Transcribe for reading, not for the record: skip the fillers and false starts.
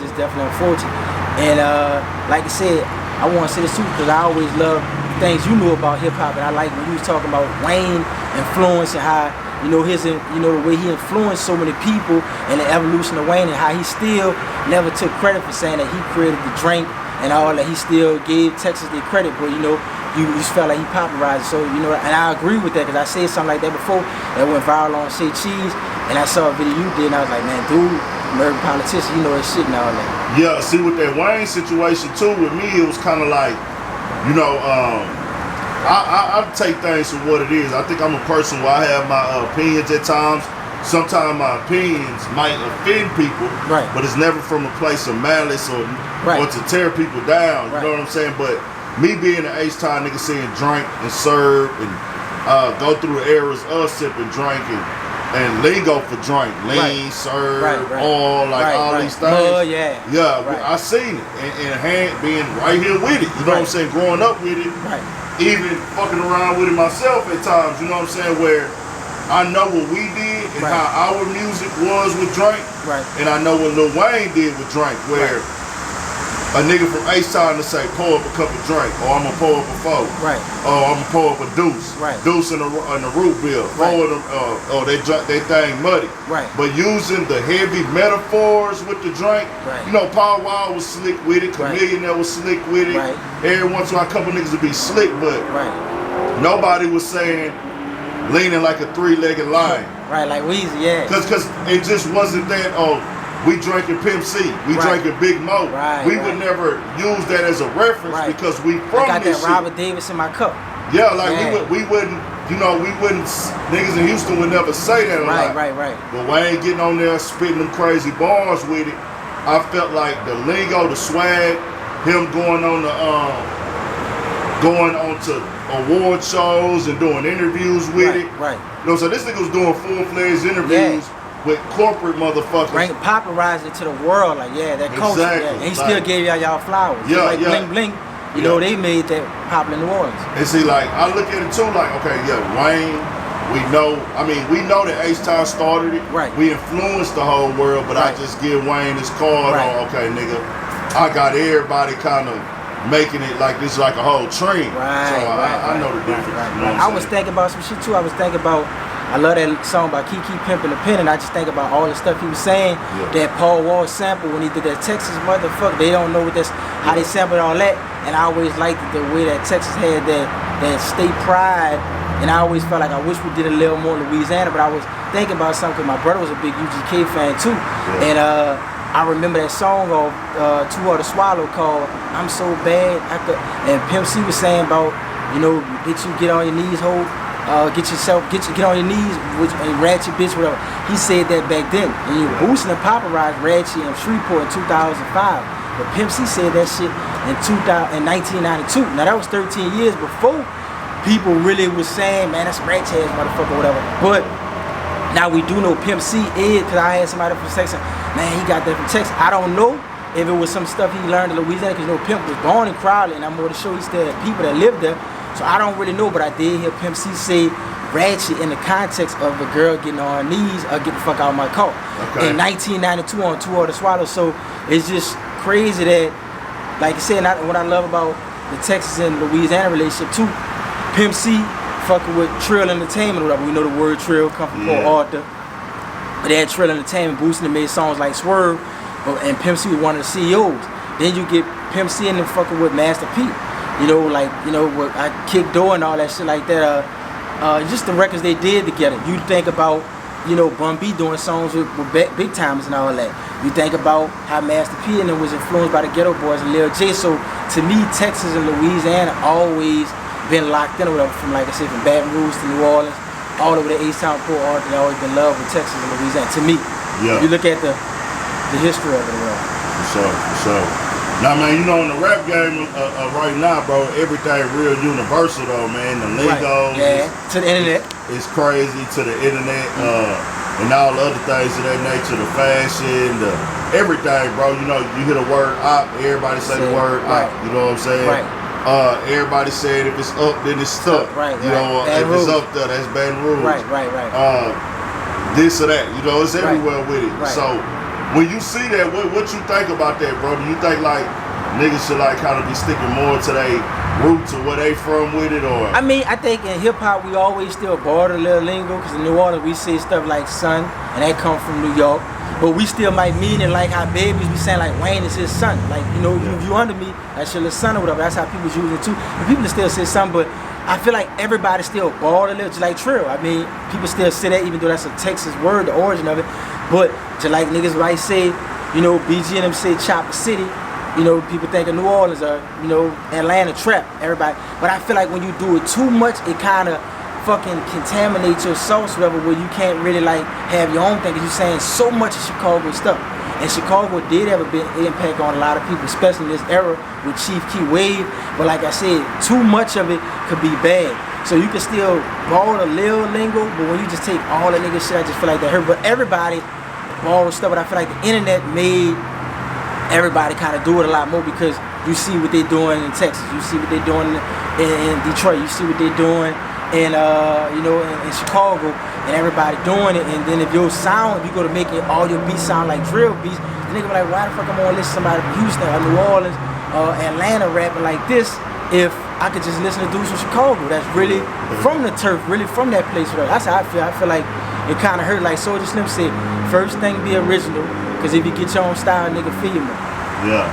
just definitely unfortunate. And like I said, I want to say this too because I always love things you knew about hip hop, and I like when you was talking about Wayne influence and how his the way he influenced so many people and the evolution of Wayne and how he still never took credit for saying that he created the drink and all that. He still gave Texas their credit, but you just felt like he popularized it. So and I agree with that because I said something like that before that went viral on Say Cheese, and I saw a video you did and I was like, man, dude, American politician, his shit and all that. Yeah, see with that Wayne situation too, with me it was kind of like, I take things for what it is. I think I'm a person where I have my opinions at times. Sometimes my opinions might offend people, right? But it's never from a place of malice or to tear people down. You know what I'm saying? But me being an H-Town nigga saying drink and serve and go through the eras of sipping drink and lingo for drink, lean, serve, all all these things. I seen it and being right here with it. You know what I'm saying? Growing up with it, even fucking around with it myself at times. You know what I'm saying? Where I know what we did and how our music was with drink, and I know what Lil Wayne did with drink. Where a nigga from H-Town to say, pour up a cup of drink, or I'm gonna pour up a four, or I'm gonna pour up a deuce, deuce in a root beer, or they thing muddy. But using the heavy metaphors with the drink, Paul Wall was slick with it, Chameleon that was slick with it. Every once in a while, a couple niggas would be slick, but nobody was saying leaning like a three-legged lion. Like Weezy, Cause it just wasn't that. We drinking Pimp C. We drinking Big Mo. We would never use that as a reference because we from I got this that Robert Davis in my cup. Yeah, like we wouldn't, niggas in Houston would never say that a lot. But Wayne getting on there spitting them crazy bars with it, I felt like the lingo, the swag, him going on to award shows and doing interviews with it. So this nigga was doing full-fledged interviews with corporate motherfuckers. Popularized it to the world, that culture. And he still gave y'all flowers. Bling Bling, they made that popular in New Orleans. And see, I look at it too, Wayne, we know that H-Town started it. We influenced the whole world, but I just give Wayne his card on, okay, nigga, I got everybody kind of making it like this like a whole trend. I know the difference. I was thinking about some shit too. I love that song by Kiki Pimpin' the Pen, and I just think about all the stuff he was saying. That Paul Wall sample when he did that Texas motherfucker. They don't know how they sampled all that. And I always liked the way that Texas had that state pride. And I always felt like I wish we did a little more Louisiana. But I was thinking about something because my brother was a big UGK fan too. And I remember that song of Too Hard to Swallow called I'm So Bad. And Pimp C was saying about, bitch, you get on your knees, ho. Get on your knees, and Ratchet bitch, whatever. He said that back then. And you boosting and popularized Ratchet in Shreveport in 2005. But Pimp C said that shit in 1992. Now that was 13 years before people really was saying, man, that's Ratchet ass motherfucker, whatever. But now we do know Pimp C is, because I had somebody from Texas, man, he got that from Texas. I don't know if it was some stuff he learned in Louisiana, because Pimp was born in Crowley, and I'm more to show he still had people that lived there. So I don't really know, but I did hear Pimp C say Ratchet in the context of a girl getting on her knees or get the fuck out of my car. In 1992 on Too Hard to Swallow. So it's just crazy that, like I said, what I love about the Texas and Louisiana relationship too, Pimp C fucking with Trill Entertainment or whatever. We know the word Trill come from Port Arthur. But they had Trill Entertainment boosting and made songs like Swerve, and Pimp C was one of the CEOs. Then you get Pimp C and then fucking with Master P. What I Kick Door and all that shit like that. Just the records they did together. You think about, Bun B doing songs with Big Timers and all that. You think about how Master P and them was influenced by the Ghetto Boys and Lil J. So to me, Texas and Louisiana always been locked in or whatever. From like I said, from Baton Rouge to New Orleans, all over the H-Town, Port Arthur, they always been love with Texas and Louisiana. To me, you look at the history of it. For sure. Now, man, in the rap game right now, bro, everything real universal, though, man. The lingo, to the internet, it's crazy. To the internet, and all the other things of that nature, the fashion, everything, bro. You hear the word op, everybody say the word op. You know what I'm saying? Everybody said if it's up, then it's stuck. If it's up there, that's Baton Rouge. This or that, it's everywhere with it. So when you see that, what you think about that, bro? Do you think like niggas should like kind of be sticking more to their roots or where they from with it, or? I mean, I think in hip hop we always still border a little lingo, because in New Orleans we say stuff like son, and that come from New York. But we still might mean it like how babies be saying like Wayne is his son. Like, you know, if you under me, that's your little son or whatever. That's how people's using it too. And people still say son, but I feel like everybody still border a little, just like Trill. I mean, people still say that even though that's a Texas word, the origin of it. But just like niggas might say, you know, BG and them say Chopper City. You know, people think of New Orleans or, you know, Atlanta trap, everybody. But I feel like when you do it too much, it kind of fucking contaminates your sauce level where you can't really like have your own thing, because you're saying so much of Chicago stuff. And Chicago did have a big impact on a lot of people, especially in this era with Chief Keef wave. But like I said, too much of it could be bad. So you can still borrow the Lil lingo, but when you just take all that nigga shit, I just feel like that hurt. But everybody borrows stuff, but I feel like the internet made everybody kind of do it a lot more, because you see what they're doing in Texas, you see what they're doing in Detroit, you see what they're doing in you know, in Chicago, and everybody doing it. And then if your sound, if you go to make it, all your beats sound like drill beats, the nigga be like, why the fuck I'm gonna listen to somebody from Houston or New Orleans or Atlanta rapping like this if I could just listen to dudes from Chicago that's really from the turf, really from that place. That's how I feel. I feel like it kind of hurt. Like Soulja Slim said, first thing be original, because if you get your own style, nigga, feel you more. Yeah.